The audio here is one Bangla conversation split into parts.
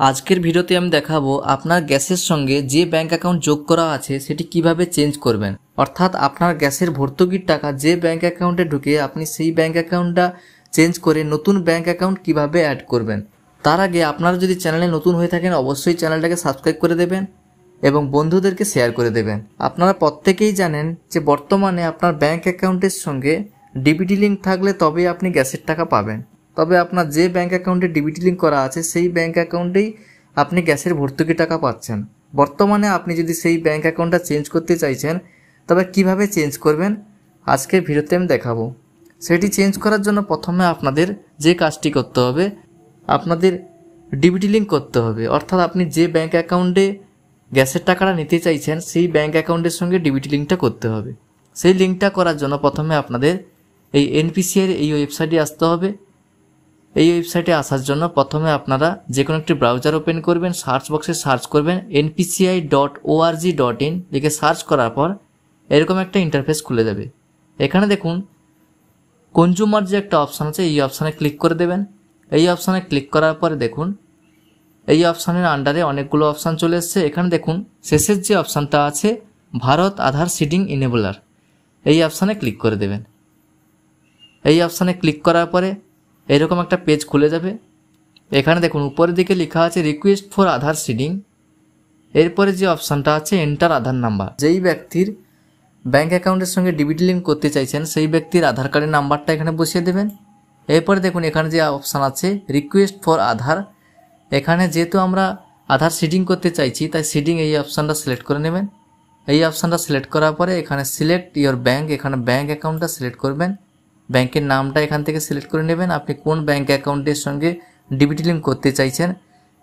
আজকের ভিডিওতে আমি দেখাবো আপনার গ্যাসের সঙ্গে যে ব্যাংক অ্যাকাউন্ট যোগ করা আছে সেটি কিভাবে চেঞ্জ করবেন। অর্থাৎ আপনার গ্যাসের ভর্তুকির টাকা যে ব্যাংক অ্যাকাউন্টে ঢুকে আপনি সেই ব্যাংক অ্যাকাউন্টটা চেঞ্জ করে নতুন ব্যাংক অ্যাকাউন্ট কিভাবে অ্যাড করবেন। তার আগে আপনারা যদি চ্যানেলে নতুন হয়ে থাকেন অবশ্যই চ্যানেলটাকে সাবস্ক্রাইব করে দেবেন এবং বন্ধুদেরকে শেয়ার করে দেবেন। আপনারা প্রত্যেকেই জানেন যে বর্তমানে আপনার ব্যাংক অ্যাকাউন্টের সঙ্গে ডিবিটি লিঙ্ক থাকলে তবেই আপনি গ্যাসের টাকা পাবেন। তবে আপনার যে ব্যাংক অ্যাকাউন্টে ডিবিটি লিঙ্ক করা আছে সেই ব্যাংক অ্যাকাউন্টেই আপনি গ্যাসের ভর্তুকি টাকা পাচ্ছেন। বর্তমানে আপনি যদি সেই ব্যাংক অ্যাকাউন্টটা চেঞ্জ করতে চাইছেন তবে কিভাবে চেঞ্জ করবেন আজকের ভিডিওতে আমি দেখাবো। সেটি চেঞ্জ করার জন্য প্রথমে আপনাদের যে কাজটি করতে হবে, আপনাদের ডিবিটি লিঙ্ক করতে হবে। অর্থাৎ আপনি যে ব্যাংক অ্যাকাউন্টে গ্যাসের টাকাটা নিতে চাইছেন সেই ব্যাংক অ্যাকাউন্টের সঙ্গে ডিবিটি লিঙ্কটা করতে হবে। সেই লিঙ্কটা করার জন্য প্রথমে আপনাদের এই এনপিসিআই এই ওয়েবসাইটে আসতে হবে। এই ওয়েবসাইটে আসার জন্য প্রথমে আপনারা যে কোনো একটি ব্রাউজার ওপেন করবেন, সার্চ বক্সে সার্চ করবেন npci.org.in লিখে সার্চ করার পর এরকম একটা ইন্টারফেস খুলে যাবে। এখানে দেখুন কনজিউমার যে একটা অপশান আছে এই অপশানে ক্লিক করে দেবেন। এই অপশানে ক্লিক করার পরে দেখুন এই অপশানের আন্ডারে অনেকগুলো অপশান চলে এসছে। এখানে দেখুন শেষের যে অপশানটা আছে ভারত আধার সিডিং ইনেবলার, এই অপশানে ক্লিক করে দেবেন। এই অপশানে ক্লিক করার পরে এরকম একটা পেজ খুলে যাবে। এখানে দেখুন উপরের দিকে লেখা আছে রিকোয়েস্ট ফর আধার সিডিং। এরপরে যে অপশানটা আছে এন্টার আধার নাম্বার, যেই ব্যক্তির ব্যাংক অ্যাকাউন্টের সঙ্গে ডিবিটি লিঙ্ক করতে চাইছেন সেই ব্যক্তির আধার কার্ডের নাম্বারটা এখানে বসিয়ে দেবেন। এরপরে দেখুন এখানে যে অপশান আছে রিকোয়েস্ট ফর আধার, এখানে যেহেতু আমরা আধার সিডিং করতে চাইছি তাই সিডিং এই অপশানটা সিলেক্ট করে নেবেন। এই অপশানটা সিলেক্ট করার পরে এখানে সিলেক্ট ইয়োর ব্যাংক, এখানে ব্যাংক অ্যাকাউন্টটা সিলেক্ট করবেন। ব্যাংকের নামটা এখান থেকে সিলেক্ট করে নেবেন, আপনি কোন ব্যাংক অ্যাকাউন্টের সঙ্গে ডিবিটি লিঙ্ক করতে চাইছেন।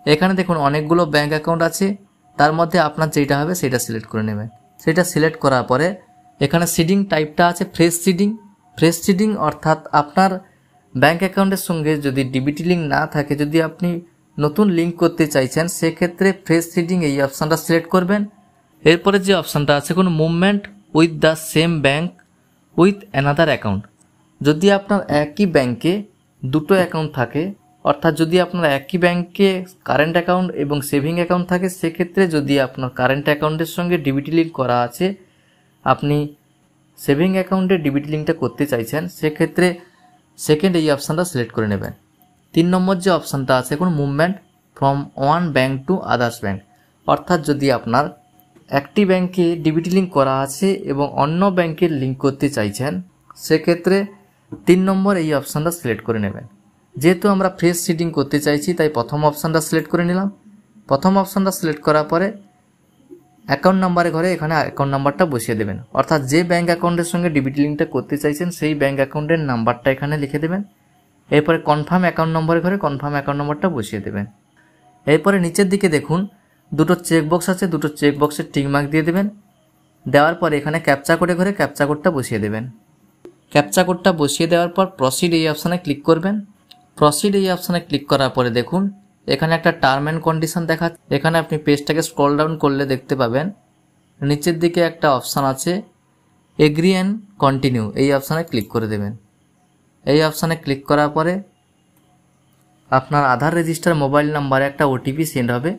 এখানে দেখুন অনেকগুলো ব্যাংক অ্যাকাউন্ট আছে, তার মধ্যে আপনার যেটা হবে সেটা সিলেক্ট করে নেবেন। সেটা সিলেক্ট করার পরে এখানে সিডিং টাইপটা আছে ফ্রেশ সিডিং। ফ্রেশ সিডিং অর্থাৎ আপনার ব্যাংক অ্যাকাউন্টের সঙ্গে যদি ডিবিটি লিঙ্ক না থাকে, যদি আপনি নতুন লিঙ্ক করতে চাইছেন সেক্ষেত্রে ফ্রেশ সিডিং এই অপশানটা সিলেক্ট করবেন। এরপরে যে অপশানটা আছে কোন movement with the same bank with another account, যদি আপনার একই ব্যাংকে দুটো অ্যাকাউন্ট থাকে, অর্থাৎ যদি আপনার একই ব্যাংকে কারেন্ট অ্যাকাউন্ট এবং সেভিং অ্যাকাউন্ট থাকে, সেক্ষেত্রে যদি আপনার কারেন্ট অ্যাকাউন্টের সঙ্গে ডিবিটি লিঙ্ক করা আছে আপনি সেভিং অ্যাকাউন্টে ডিবিটি লিঙ্কটা করতে চাইছেন সেক্ষেত্রে সেকেন্ড এই অপশানটা সিলেক্ট করে নেবেন। 3 নম্বর যে অপশানটা আছে কোন movement from one bank to others bank, অর্থাৎ যদি আপনার একটি ব্যাংকে ডিবিটি লিঙ্ক করা আছে এবং অন্য ব্যাংকের লিঙ্ক করতে চাইছেন সেক্ষেত্রে 3 নম্বর এই অপশানটা সিলেক্ট করে নেবেন। যেহেতু আমরা ফ্রেশ সিডিং করতে চাইছি তাই প্রথম অপশানটা সিলেক্ট করে নিলাম। প্রথম অপশানটা সিলেক্ট করার পরে অ্যাকাউন্ট নাম্বারের ঘরে এখানে অ্যাকাউন্ট নাম্বারটা বসিয়ে দেবেন। অর্থাৎ যে ব্যাংক অ্যাকাউন্টের সঙ্গে ডিবিটি লিঙ্কটা করতে চাইছেন সেই ব্যাংক অ্যাকাউন্টের নাম্বারটা এখানে লিখে দেবেন। এরপরে কনফার্ম অ্যাকাউন্ট নম্বরের ঘরে কনফার্ম অ্যাকাউন্ট নম্বরটা বসিয়ে দেবেন। এরপরে নিচের দিকে দেখুন দুটো চেকবক্স আছে, দুটো চেকবক্সের টিক মার্ক দিয়ে দেবেন। দেওয়ার পর এখানে ক্যাপচা কোডের ঘরে ক্যাপচা কোডটা বসিয়ে দেবেন। ক্যাপচা কোডটা বসিয়ে দেওয়ার পর প্রসিড এই অপশানে ক্লিক করবেন। প্রসিড এই অপশানে ক্লিক করার পরে দেখুন এখানে একটা টার্ম অ্যান্ড কন্ডিশন দেখাচ্ছে। এখানে আপনি পেজটাকে স্ক্রল ডাউন করলে দেখতে পাবেন নিচের দিকে একটা অপশান আছে এগ্রি অ্যান্ড কন্টিনিউ, এই অপশানে ক্লিক করে দেবেন। এই অপশানে ক্লিক করার পরে আপনার আধার রেজিস্টার মোবাইল নাম্বারে একটা ওটিপি সেন্ড হবে।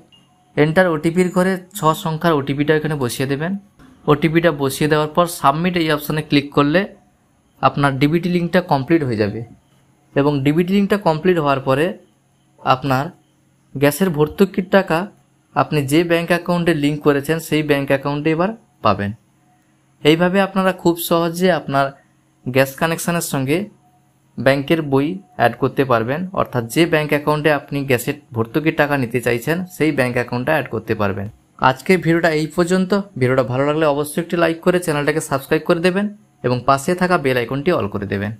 এন্টার ওটিপির ঘরে 6 সংখ্যার ওটিপিটা এখানে বসিয়ে দেবেন। ওটিপিটা বসিয়ে দেওয়ার পর সাবমিট এই অপশানে ক্লিক করলে আপনার ডিবিটি লিঙ্কটা কমপ্লিট হয়ে যাবে এবং ডিবিটি লিঙ্কটা কমপ্লিট হওয়ার পরে আপনার গ্যাসের ভর্তুকির টাকা আপনি যে ব্যাংক অ্যাকাউন্টে লিঙ্ক করেছেন সেই ব্যাংক অ্যাকাউন্টে এবার পাবেন। এইভাবে আপনারা খুব সহজে আপনার গ্যাস কানেকশানের সঙ্গে ব্যাংকের বই অ্যাড করতে পারবেন, অর্থাৎ যে ব্যাংক অ্যাকাউন্টে আপনি গ্যাসের ভর্তুকির টাকা নিতে চাইছেন সেই ব্যাংক অ্যাকাউন্টটা অ্যাড করতে পারবেন। আজকের ভিডিওটা এই পর্যন্ত। ভিডিওটা ভালো লাগলে অবশ্যই একটি লাইক করে চ্যানেলটাকে সাবস্ক্রাইব করে দেবেন এবং পাশে থাকা বেল আইকনটি অল করে দেবেন।